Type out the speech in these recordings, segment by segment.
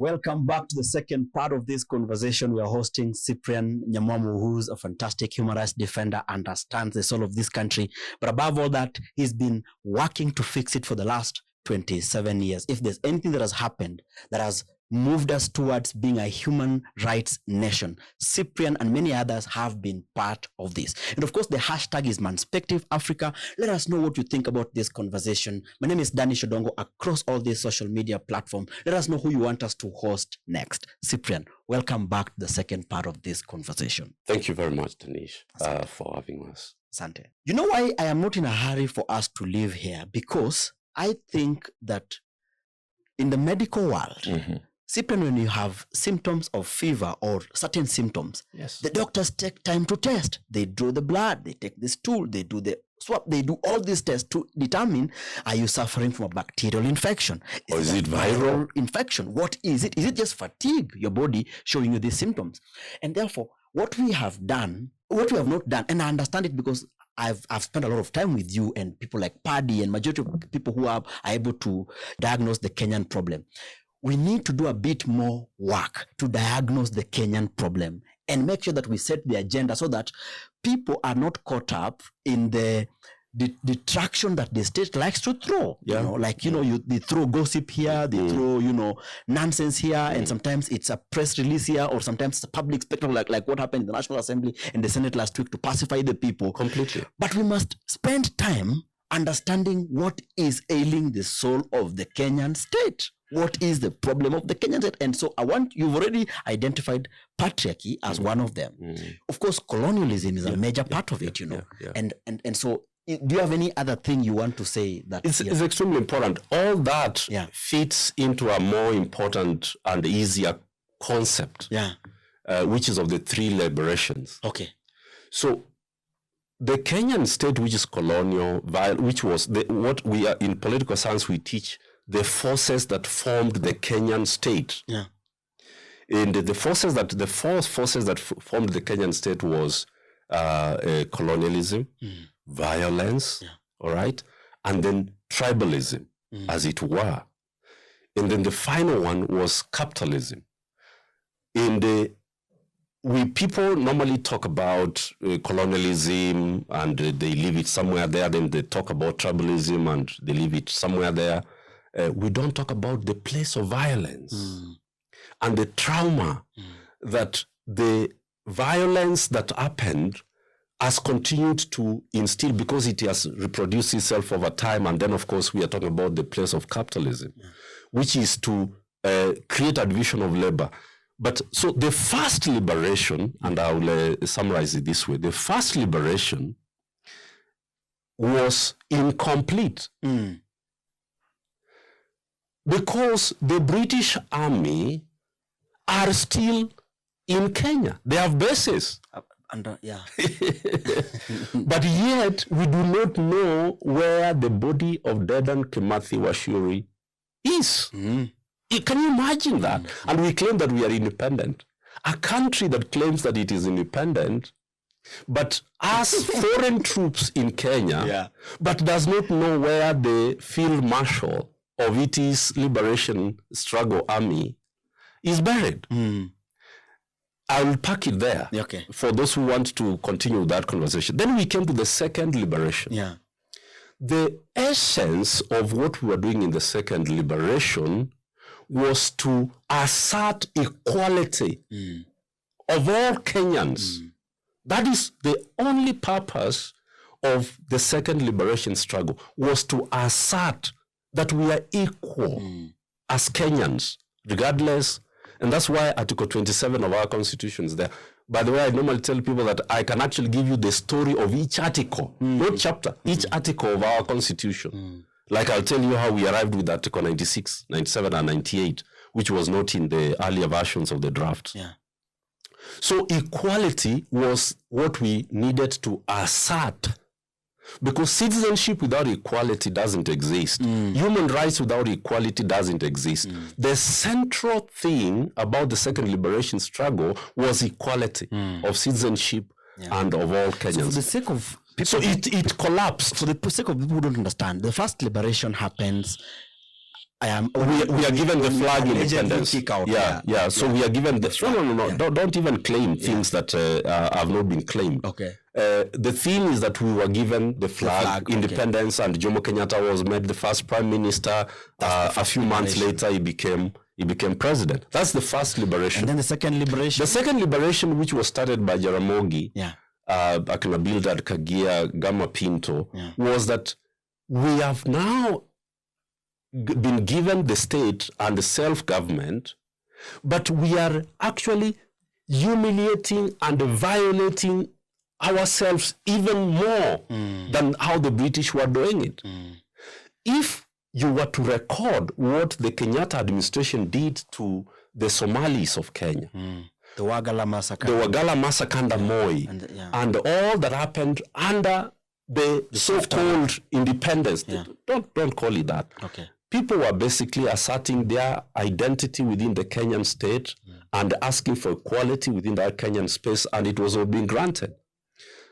Welcome back to the second part of this conversation. We are hosting Cyprian Nyamwamu, who's a fantastic human rights defender, understands the soul of this country. But above all that, he's been working to fix it for the last 27 years. If there's anything that has happened that has moved us towards being a human rights nation, Cyprian and many others have been part of this. And of course, the hashtag is Manspeqtive Africa. Let us know what you think about this conversation. My name is Danny Shodongo across all these social media platforms. Let us know who you want us to host next. Cyprian, welcome back to the second part of this conversation. Thank you very much, Danish, for having us. Sante. You know why I am not in a hurry for us to leave here? Because I think that in the medical world, Cyprian, when you have symptoms of fever or certain symptoms, the doctors take time to test. They draw the blood, they take the stool, they do the swab, they do all these tests to determine, are you suffering from a bacterial infection? Or is it viral infection? What is it? Is it just fatigue, your body showing you these symptoms? And therefore, what we have done, what we have not done, and I understand it because I've spent a lot of time with you and people like Paddy and majority of people who are able to diagnose the Kenyan problem. We need to do a bit more work to diagnose the Kenyan problem and make sure that we set the agenda so that people are not caught up in the detraction that the state likes to throw. You know, like, they throw gossip here, they throw, nonsense here, and sometimes it's a press release here, or sometimes it's a public spectacle, like what happened in the National Assembly and the Senate last week to pacify the people. Completely. But we must spend time understanding what is ailing the soul of the Kenyan state. What is the problem of the Kenyan state? And so you've already identified patriarchy as one of them. Of course, colonialism is a major part of it, And so do you have any other thing you want to say? That it's extremely important. All that fits into a more important and easier concept, which is of the three liberations. Okay. So the Kenyan state, which is colonial, which was what we are in political science, we teach the forces that formed the Kenyan state. And the four forces that formed the Kenyan state was colonialism, violence, all right, and then tribalism, as it were. And then the final one was capitalism. People normally talk about colonialism and they leave it somewhere there. Then they talk about tribalism and they leave it somewhere there. We don't talk about the place of violence and the trauma that the violence that happened has continued to instill because it has reproduced itself over time. And then, of course, we are talking about the place of capitalism, which is to create a division of labor. But so the first liberation, and I will summarize it this way, the first liberation was incomplete because the British Army are still in Kenya. They have bases. But yet, we do not know where the body of Dedan Kimathi Washuri is. Can you imagine that? And we claim that we are independent. A country that claims that it is independent, but has foreign troops in Kenya, but does not know where the field marshal of its liberation struggle army is buried. I will pack it there for those who want to continue that conversation. Then we came to the second liberation. The essence of what we were doing in the second liberation was to assert equality of all Kenyans. That is the only purpose of the second liberation struggle, was to assert that we are equal as Kenyans, regardless. And that's why Article 27 of our Constitution is there. By the way, I normally tell people that I can actually give you the story of each article, not chapter, each article of our Constitution. Like I'll tell you how we arrived with Article 96, 97, and 98, which was not in the earlier versions of the draft. So equality was what we needed to assert, because citizenship without equality doesn't exist. Human rights without equality doesn't exist. The central thing about the second liberation struggle was equality of citizenship and of all Kenyans. So for the sake of people, so it collapsed. For the sake of people who don't understand, the first liberation happens we are given the flag independence. Yeah. So we are given the no. Don't even claim things that have not been claimed. Okay. The thing is that we were given the flag independence, and Jomo Kenyatta was made the first prime minister. A few months later, he became president. That's the first liberation. And then the second liberation. The second liberation, which was started by Jaramogi, Akina Bildad Kagia, Gama Pinto, was that we have now been given the state and the self-government, but we are actually humiliating and violating ourselves even more than how the British were doing it. If you were to record what the Kenyatta administration did to the Somalis of Kenya, the Wagala massacre, under Moi, and all that happened under the so-called independence, don't call it that. Okay. People were basically asserting their identity within the Kenyan state and asking for equality within that Kenyan space, and it was all being granted.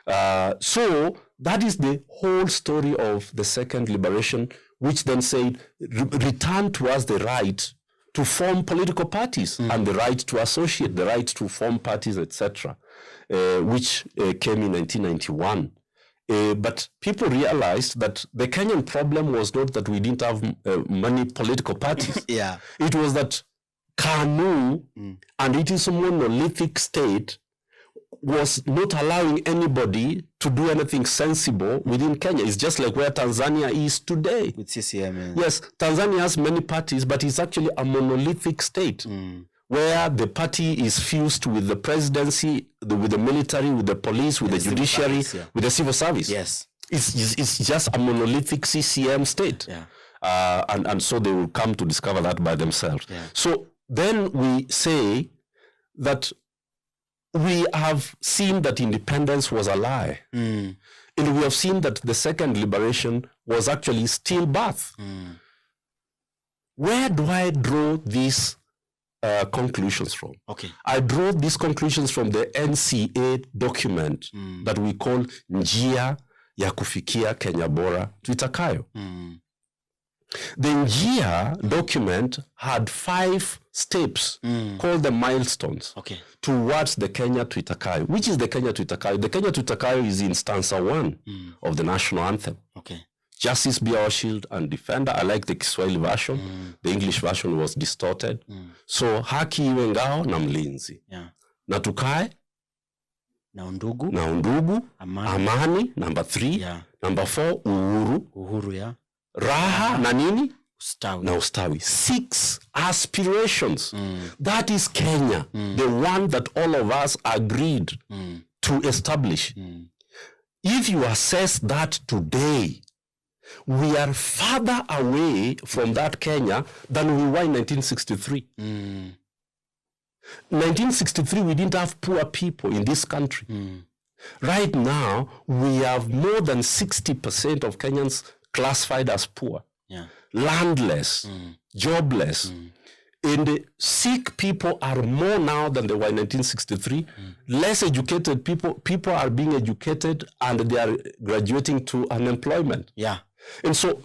So that is the whole story of the second liberation, which then said, return to us the right to form political parties and the right to associate, the right to form parties, etc., which came in 1991. But people realized that the Kenyan problem was not that we didn't have many political parties. It was that KANU and it is a monolithic state was not allowing anybody to do anything sensible within Kenya. It's just like where Tanzania is today. With CCM. Yes, Tanzania has many parties, but it's actually a monolithic state. Where the party is fused with the presidency, with the military, with the police, with the judiciary, with the civil service. Yes. It's just a monolithic CCM state. And so they will come to discover that by themselves. So then we say that we have seen that independence was a lie. And we have seen that the second liberation was actually stillbirth. Where do I draw these conclusions from? Okay. I draw these conclusions from the NCA document that we call Njia ya kufikia Kenya bora tuitakayo. The Njia document had 5 steps called the milestones towards the Kenya tuitakayo. Which is the Kenya tuitakayo? The Kenya tuitakayo is in stanza 1 of the national anthem. Justice be our shield and defender. I like the Kiswahili version. The English version was distorted. So haki iwe ngao na mlinzi. Na tukae na undugu, amani. Number 3. Number 4, uhuru. Raha na nini? Ustawi. 6 aspirations. That is Kenya, the one that all of us agreed to establish. If you assess that today, we are further away from that Kenya than we were in 1963. 1963, we didn't have poor people in this country. Right now, we have more than 60% of Kenyans classified as poor, landless, jobless. And sick people are more now than they were in 1963. Less educated people are being educated and they are graduating to unemployment. And so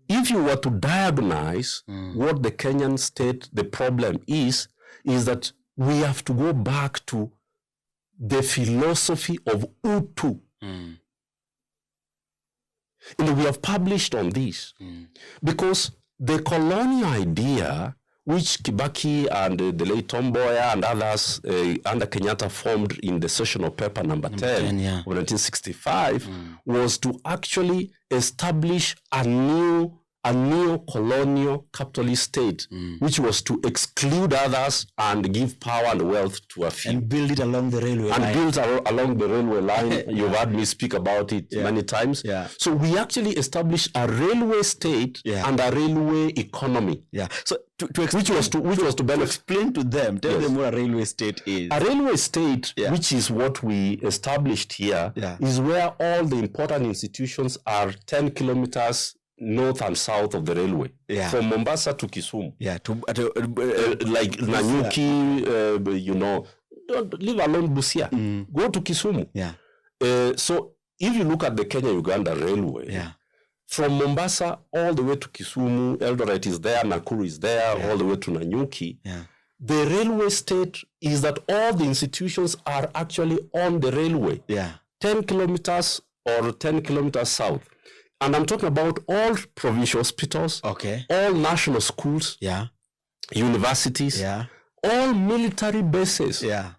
if you were to diagnose what the Kenyan state, the problem is that we have to go back to the philosophy of Utu. And we have published on this because the colonial idea, which Kibaki and the late Tomboya and others under Kenyatta formed in the sessional paper number 10 of 1965, was to actually establish a neo-colonial capitalist state, which was to exclude others and give power and wealth to a few. And build it along the railway line. Along the railway line. You've heard me speak about it many times. So we actually established a railway state and a railway economy. So which was to benefit. Explain to them, tell them what a railway state is. A railway state, which is what we established here, is where all the important institutions are 10 kilometers north and south of the railway. From Mombasa to Kisumu. Like Nanyuki, don't leave alone Busia. Go to Kisumu. So if you look at the Kenya-Uganda railway, from Mombasa all the way to Kisumu, Eldoret is there, Nakuru is there, all the way to Nanyuki. Yeah. The railway state is that all the institutions are actually on the railway. Yeah. 10 kilometers or 10 kilometers south. And I'm talking about all provincial hospitals, Okay. all national schools, Yeah. universities, Yeah. all military bases. Yeah.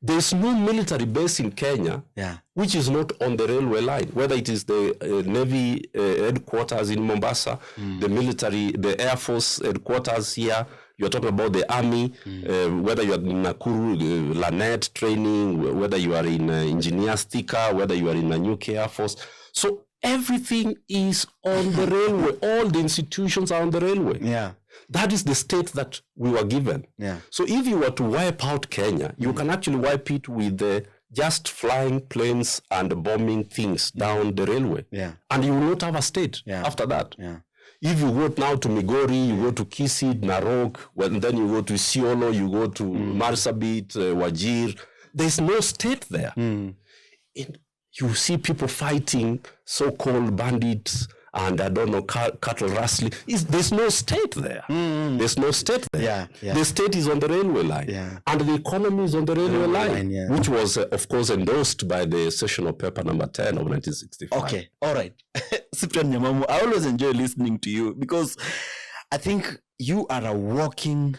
There's no military base in Kenya Yeah. which is not on the railway line, whether it is the Navy headquarters in Mombasa, the military, the Air Force headquarters here. You're talking about the army, whether you're in Nakuru, Lanet training, whether you are in Engineer Stika, whether you are in Nanyuki Air Force. So everything is on the railway. All the institutions are on the railway. Yeah. That is the state that we were given. Yeah. So if you were to wipe out Kenya, you can actually wipe it with just flying planes and bombing things down the railway. Yeah. And you will not have a state after that. Yeah. If you go now to Migori, you go to Kisii, Narok, and then you go to Isiolo, you go to Marsabit, Wajir, there's no state there. You see people fighting so-called bandits and I don't know, cattle rustling. There's no state there. There's no state there. Yeah, yeah. The state is on the railway line. Yeah. And the economy is on the railway line, yeah. which was, of course, endorsed by the sessional paper number 10 of 1965. Okay, all right. Cyprian Nyamwamu, I always enjoy listening to you because I think you are a walking,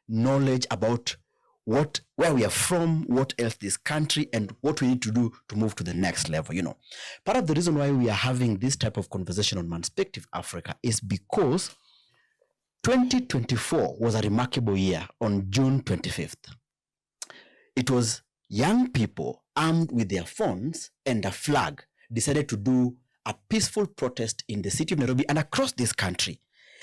knowledge about where we are from, what else this country, and what we need to do to move to the next level. Part of the reason why we are having this type of conversation on Manspeqtive Africa is because 2024 was a remarkable year on June 25th. It was young people armed with their phones and a flag decided to do a peaceful protest in the city of Nairobi and across this country.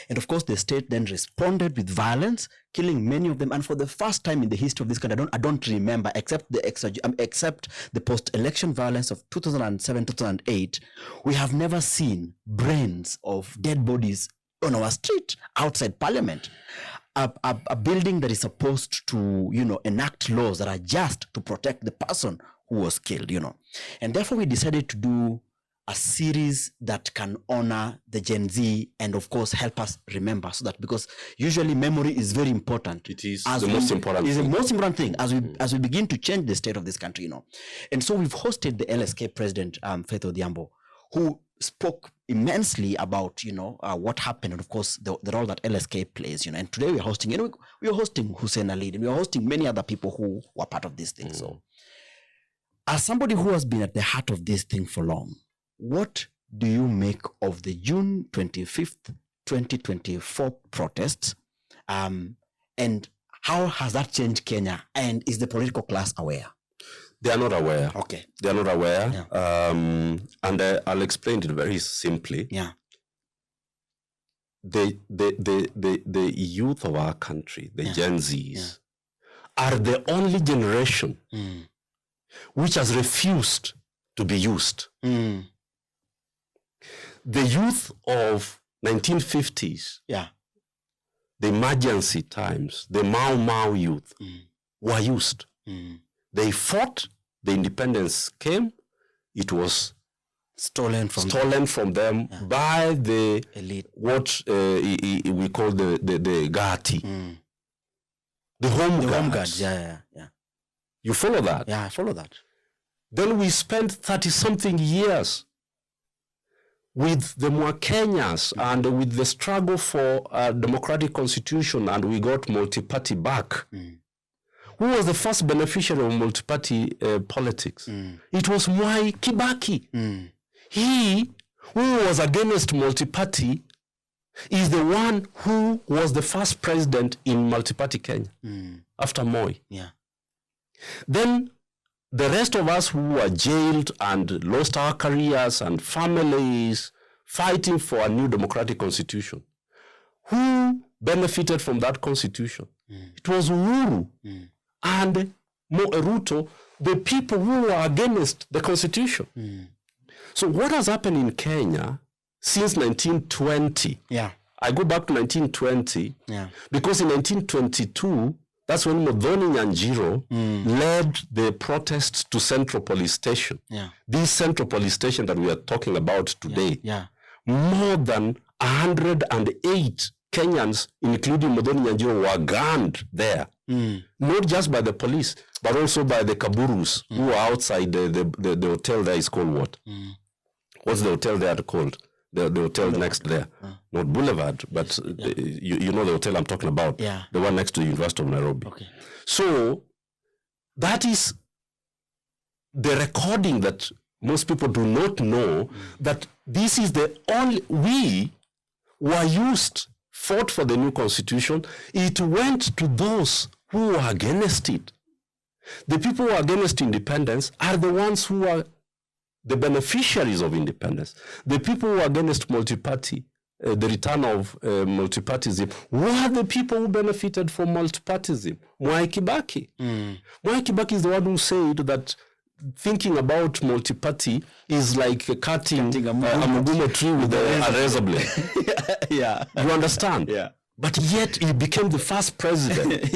And of course, the state then responded with violence, killing many of them. And for the first time in the history of this country, I don't remember, except the post-election violence of 2007, 2008, we have never seen brains of dead bodies on our street outside Parliament. A building that is supposed to, enact laws that are just to protect the person who was killed, And therefore, we decided to do a series that can honor the Gen Z and of course help us remember, so that, because usually memory is very important. It is the most important thing. It's the most important thing as we begin to change the state of this country, And so we've hosted the LSK president, Faith Odhiambo, who spoke immensely about, what happened and of course the role that LSK plays, And today we're hosting, we're hosting Hussein Ali and we're hosting many other people who were part of this thing. So as somebody who has been at the heart of this thing for long, what do you make of the June 25th, 2024 protests? And how has that changed Kenya? And is the political class aware? They are not aware. Okay. They are not aware. Yeah. And I'll explain it very simply. Yeah. The youth of our country, the Gen Zs, are the only generation which has refused to be used. The youth of 1950s, the emergency times, the Mau Mau youth were used. They fought, the independence came, it was stolen from them by the elite, what we call the Gati, the home guards. Yeah. You follow that? Yeah, I follow that. Then we spent 30-something years with the Mwakenyas and with the struggle for a democratic constitution, and we got multi-party back. Who was the first beneficiary of multi-party politics? It was Mwai Kibaki. He, who was against multi-party, is the one who was the first president in multi-party Kenya after Moi. Yeah. Then the rest of us who were jailed and lost our careers and families fighting for a new democratic constitution. Who benefited from that constitution? It was Uhuru and Ruto, the people who were against the constitution. So what has happened in Kenya since 1920? Yeah. I go back to 1920 Yeah. because in 1922, That's when Muthoni Nyanjiro led the protests to Central Police Station. Yeah. This Central Police Station that we are talking about today, more than 108 Kenyans, including Muthoni Nyanjiro, were gunned there. Not just by the police, but also by the Kaburus who are outside the hotel there is called what? What's the hotel there called? The hotel next there. Not Boulevard, but you know the hotel I'm talking about. Yeah. The one next to the University of Nairobi. Okay. So that is the recording that most people do not know, that this is the only, we were used, fought for the new constitution. It went to those who were against it. The people who are against independence are the ones who are the beneficiaries of independence. The people who are against multi-party, the return of multipartyism, were the people who benefited from multipartyism. Mwai Kibaki. Mwai Kibaki is the one who said that thinking about multi-party is like cutting a mugumo tree with a razor blade. Yeah. You understand? Yeah. But yet he became the first president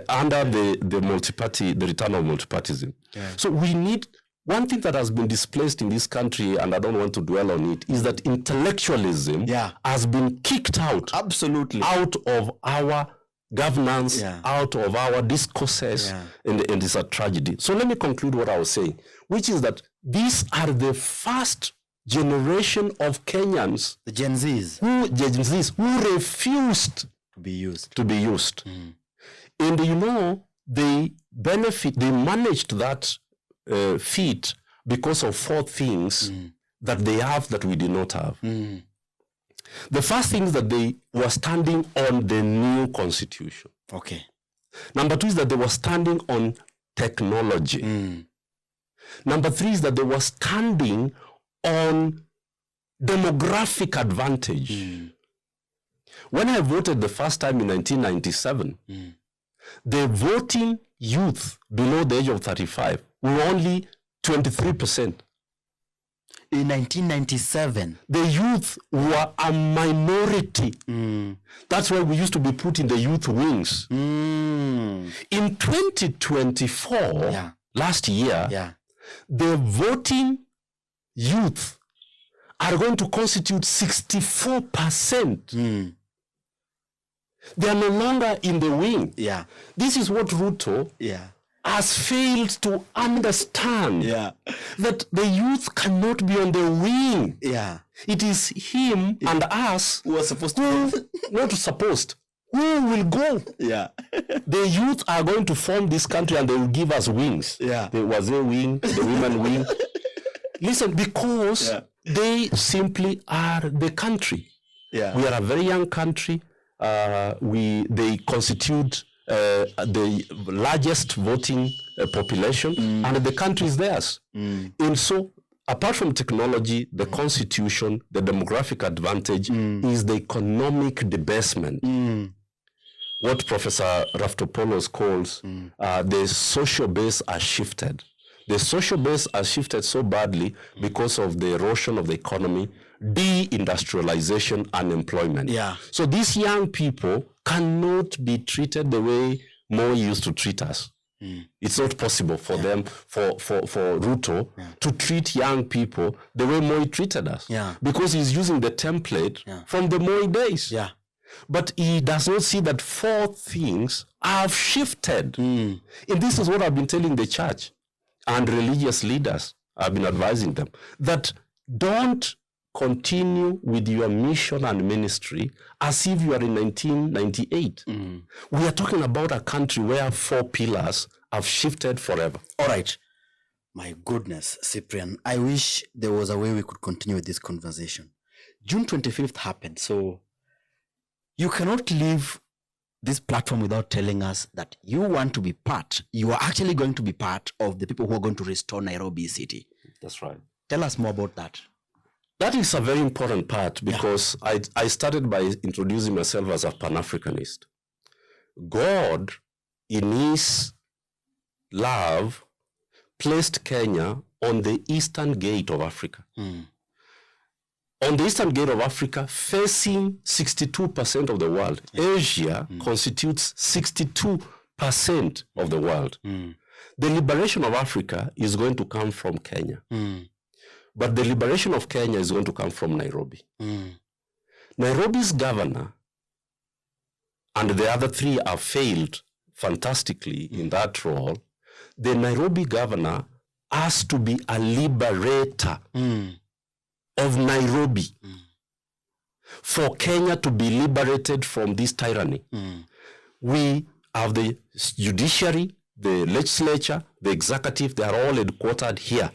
under the multi-party, the return of multipartyism. Yeah. So we need, one thing that has been displaced in this country, and I don't want to dwell on it, is that intellectualism has been kicked out. Absolutely. Out of our governance, out of our discourses, and it's a tragedy. So let me conclude what I was saying, which is that these are the first generation of Kenyans, the Gen Zs, who refused to be used. And you know, they managed that feat because of four things that they have that we did not have. The first thing is that they were standing on the new constitution. Okay. Number two is that they were standing on technology. Number three is that they were standing on demographic advantage. When I voted the first time in 1997, the voting youth below the age of 35 were only 23%. In 1997, the youth were a minority. That's why we used to be put in the youth wings. In 2024, last year, the voting youth are going to constitute 64%. They are no longer in the wing. This is what Ruto has failed to understand, that the youth cannot be on the wing. It is him and us who are supposed to not supposed. Who will go? The youth are going to form this country and they will give us wings. The Wazee wing, the women wing. Listen, because they simply are the country. We are a very young country. They constitute the largest voting population, and the country is theirs. And so, apart from technology, the constitution, the demographic advantage is the economic debasement. What Professor Raftopoulos calls the social base has shifted. The social base has shifted so badly because of the erosion of the economy, deindustrialization, unemployment. So these young people cannot be treated the way Moi used to treat us. It's not possible for them, for Ruto, to treat young people the way Moi treated us. Because he's using the template from the Moi days. But he does not see that four things have shifted. And this is what I've been telling the church and religious leaders. I've been advising them that don't continue with your mission and ministry as if you are in 1998. We are talking about a country where four pillars have shifted forever. All right. My goodness, Cyprian, I wish there was a way we could continue with this conversation. June 25th happened, so you cannot leave this platform without telling us that you want to be part, you are actually going to be part of the people who are going to restore Nairobi City. That's right. Tell us more about that. That is a very important part because I started by introducing myself as a Pan-Africanist. God, in his love, placed Kenya on the eastern gate of Africa. on the eastern gate of Africa, facing 62% of the world. Asia constitutes 62% of the world. The liberation of Africa is going to come from Kenya. But the liberation of Kenya is going to come from Nairobi. Nairobi's governor and the other three have failed fantastically in that role. The Nairobi governor has to be a liberator of Nairobi for Kenya to be liberated from this tyranny. We have the judiciary, the legislature, the executive, they are all headquartered here.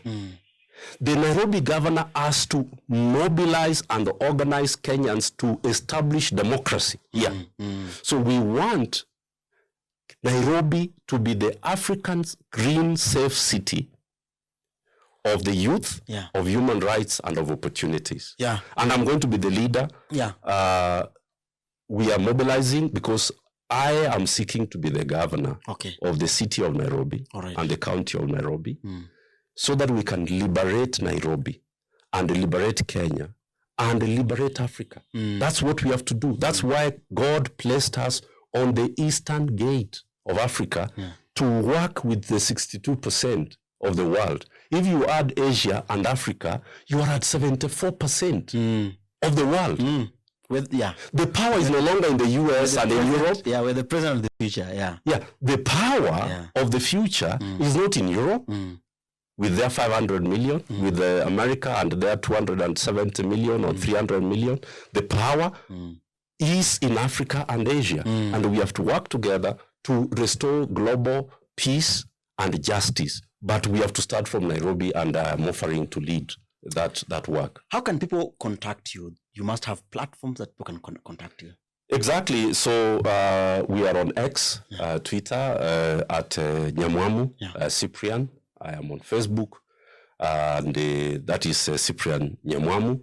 The Nairobi governor has to mobilize and organize Kenyans to establish democracy here. So we want Nairobi to be the African's green, safe city of the youth, of human rights, and of opportunities. And I'm going to be the leader. We are mobilizing because I am seeking to be the governor of the city of Nairobi and the county of Nairobi, so that we can liberate Nairobi and liberate Kenya and liberate Africa. That's what we have to do. That's why God placed us on the eastern gate of Africa to work with the 62% of the world. If you add Asia and Africa, you are at 74% of the world. The power is no longer in the US and in Europe. We're the president of the future. The power of the future is not in Europe with their 500 million, with America and their 270 million or 300 million. The power is in Africa and Asia. And we have to work together to restore global peace and justice. But we have to start from Nairobi, and I'm offering to lead that work. How can people contact you? You must have platforms that people can contact you. Exactly. So we are on X, Twitter, at Nyamwamu, Cyprian. I am on Facebook, and that is Cyprian Nyamwamu.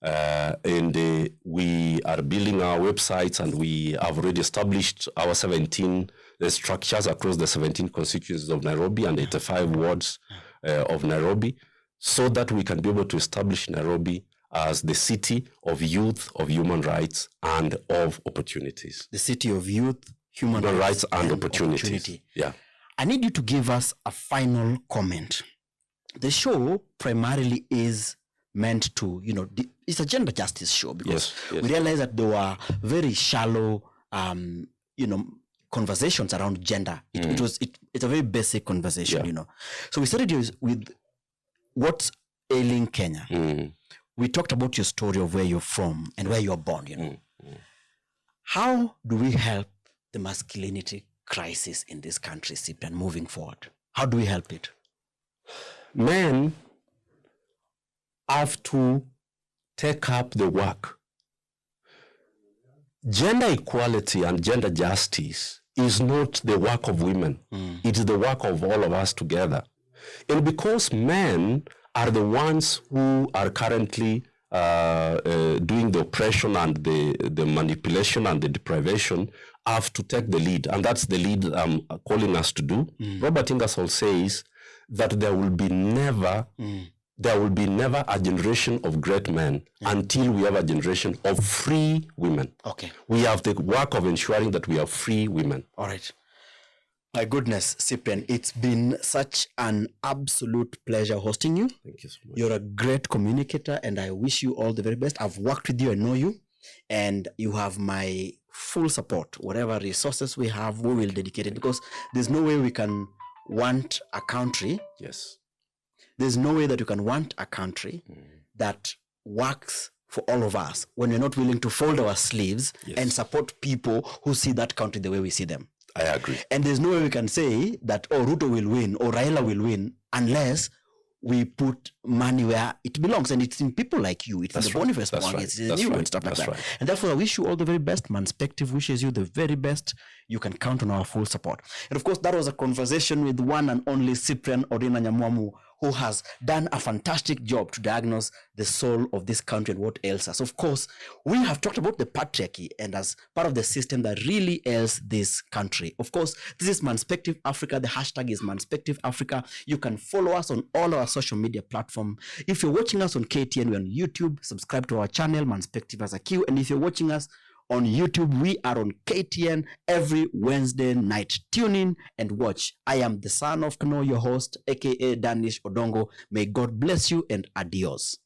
And we are building our websites, and we have already established our 17 structures across the 17 constituencies of Nairobi and 85 wards of Nairobi, so that we can be able to establish Nairobi as the city of youth, of human rights, and of opportunities. The city of youth, human rights, and opportunity. I need you to give us a final comment. The show primarily is meant to, it's a gender justice show, because we realize that there were very shallow, conversations around gender. It's a very basic conversation, So we started with what's ailing Kenya. We talked about your story of where you're from and where you're born, How do we help the masculinity crisis in this country, Cyprian, moving forward? How do we help it? Men have to take up the work. Gender equality and gender justice is not the work of women. It is the work of all of us together. And because men are the ones who are currently doing the oppression and the manipulation and the deprivation, have to take the lead. And that's the lead I'm calling us to do. Robert Ingersoll says that there will be never a generation of great men until we have a generation of free women. We have the work of ensuring that we have free women. All right. My goodness, Cyprian, it's been such an absolute pleasure hosting you. Thank you so much. You're a great communicator, and I wish you all the very best. I've worked with you, I know you, and you have my full support. Whatever resources we have, we will dedicate it, because there's no way we can want a country. There's no way that you can want a country that works for all of us when we're not willing to fold our sleeves and support people who see that country the way we see them. I agree. And there's no way we can say that, Ruto will win or Raila will win unless we put money where it belongs. And it's in people like you. It's in the Boniface Mwangi. It's in you and stuff like that. And therefore, I wish you all the very best. Manspeqtive wishes you the very best. You can count on our full support. And of course, that was a conversation with one and only Cyprian Nyamwamu, who has done a fantastic job to diagnose the soul of this country and what ails us. Of course, we have talked about the patriarchy and as part of the system that really ails this country. Of course, this is Manspeqtive Africa. The hashtag is Manspeqtive Africa. You can follow us on all our social media platforms. If you're watching us on KTN, we're on YouTube. Subscribe to our channel, Manspeqtive as a Q. And if you're watching us on YouTube, we are on KTN every Wednesday night. Tune in and watch. I am the son of Kano, your host, aka Danish Odongo. May God bless you and adios.